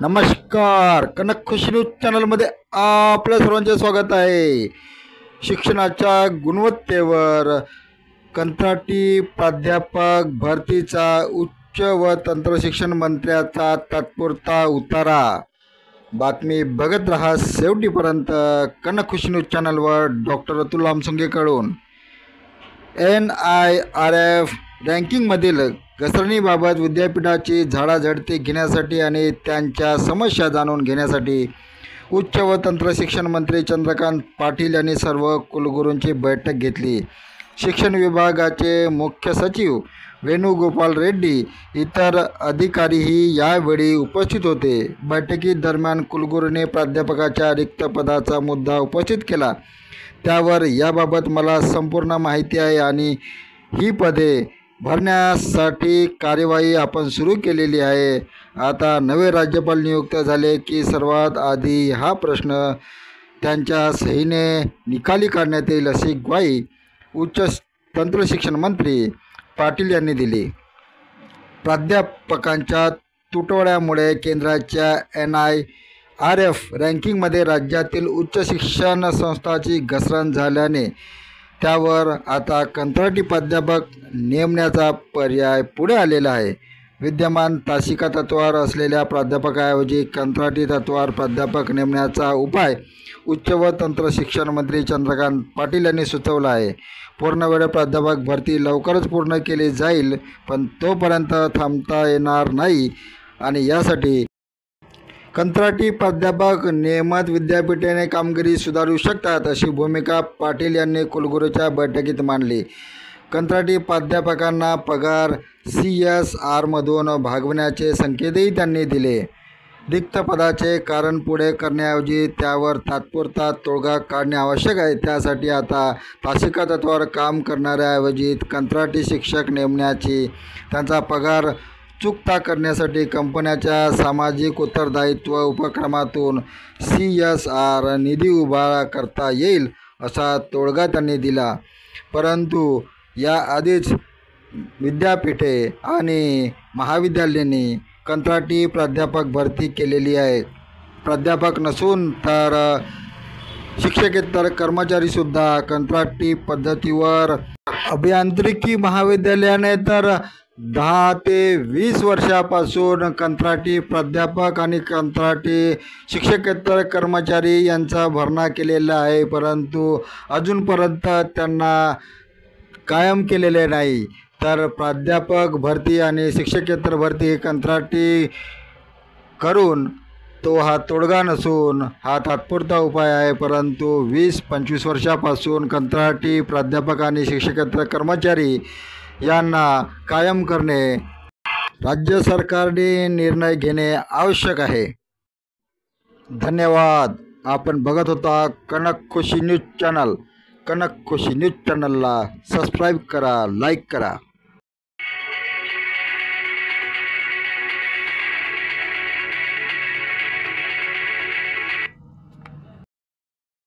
नमस्कार. कनक खुशी न्यूज चॅनलमध्ये आपल्या सर्वांचे स्वागत आहे. शिक्षणाच्या गुणवत्तेवर कंत्राटी प्राध्यापक भरतीचा उच्च व तंत्रशिक्षण मंत्र्याचा तात्पुरता उतारा. बातमी बघत रहा शेवटीपर्यंत कनक खुशी न्यूज चॅनलवर. डॉक्टर अतुल आमसुंगेकडून NIRF रँकिंगमधील घसरणीबाबत विद्यापीठाची झाडाझडती घेण्यासाठी आणि त्यांच्या समस्या जाणून घेण्यासाठी उच्च व तंत्रशिक्षण मंत्री चंद्रकांत पाटील यांनी सर्व कुलगुरूंची बैठक घेतली. शिक्षण विभागाचे मुख्य सचिव वेणुगोपाल रेड्डी इतर अधिकारीही यावेळी उपस्थित होते. बैठकीदरम्यान कुलगुरूंनी प्राध्यापकाच्या रिक्त पदाचा मुद्दा उपस्थित केला. त्यावर याबाबत मला संपूर्ण माहिती आहे आणि ही पदे भरण्यासाठी कार्यवाही आपण सुरू केलेली आहे. आता नवे राज्यपाल नियुक्त झाले की सर्वात आधी हा प्रश्न त्यांच्या सहीने निकाली काढण्यात येईल, अशी ग्वाही उच्च तंत्रशिक्षण मंत्री पाटील यांनी दिली. प्राध्यापकांच्या तुटवड्यामुळे केंद्राच्या NIRF रँकिंगमध्ये राज्यातील उच्च शिक्षण संस्थांची घसरण झाल्याने त्यावर आता कंत्राटी प्राध्यापक नेमण्याचा पर्याय पुढे आलेला आहे. विद्यमान तासिका तत्त्वावर असलेल्या प्राध्यापकाऐवजी कंत्राटी तत्त्वावर प्राध्यापक नेमण्याचा उपाय उच्च व तंत्रशिक्षण मंत्री चंद्रकांत पाटील यांनी सुचवला आहे. पूर्णवेळ प्राध्यापक भरती लवकरच पूर्ण केली जाईल, पण तोपर्यंत थांबता येणार नाही आणि यासाठी कंत्राटी प्राध्यापक नेमत विद्यापीठाने कामगिरी सुधारू शकतात, अशी भूमिका पाटील यांनी कुलगुरूच्या बैठकीत मांडली. कंत्राटी प्राध्यापकांना पगार CSRमधून भागवण्याचे संकेतही त्यांनी दिले. रिक्त पदाचे कारण पुढे करण्याऐवजी त्यावर तात्पुरता तोडगा काढणे आवश्यक आहे. त्यासाठी आता तासिका तत्त्वावर काम करणाऱ्याऐवजी कंत्राटी शिक्षक नेमण्याची त्यांचा पगार चुकता करण्यासाठी कंपन्याच्या सामाजिक उत्तरदायित्व उपक्रमातून CSR निधी उभा करता येईल, असा तोडगा त्यांनी दिला. परंतु याआधीच विद्यापीठे आणि महाविद्यालयांनी कंत्राटी प्राध्यापक भरती केलेली आहे. प्राध्यापक नसून तर शिक्षकेतर कर्मचारीसुद्धा कंत्राटी पद्धतीवर. अभियांत्रिकी महाविद्यालयाने तर 10 ते 20 वर्षापासून कंत्राटी प्राध्यापक आणि कंत्राटी शिक्षकेतर कर्मचारी यांचा भरणा केलेला आहे, परंतु अजूनपर्यंत त्यांना कायम केलेले नाही. तर प्राध्यापक भरती आणि शिक्षकेतर भरती कंत्राटी करून तो हा तोडगा नसून हा तात्पुरता उपाय आहे. परंतु 20-25 वर्षापासून कंत्राटी प्राध्यापक आणि शिक्षकेतर कर्मचारी यांना कायम करणे राज्य सरकारने निर्णय घेणे आवश्यक आहे. धन्यवाद. आपण बघत होता कनक खुशी न्यूज चॅनल. कनक खुशी न्यूज चॅनलला सबस्क्राईब करा, लाईक करा.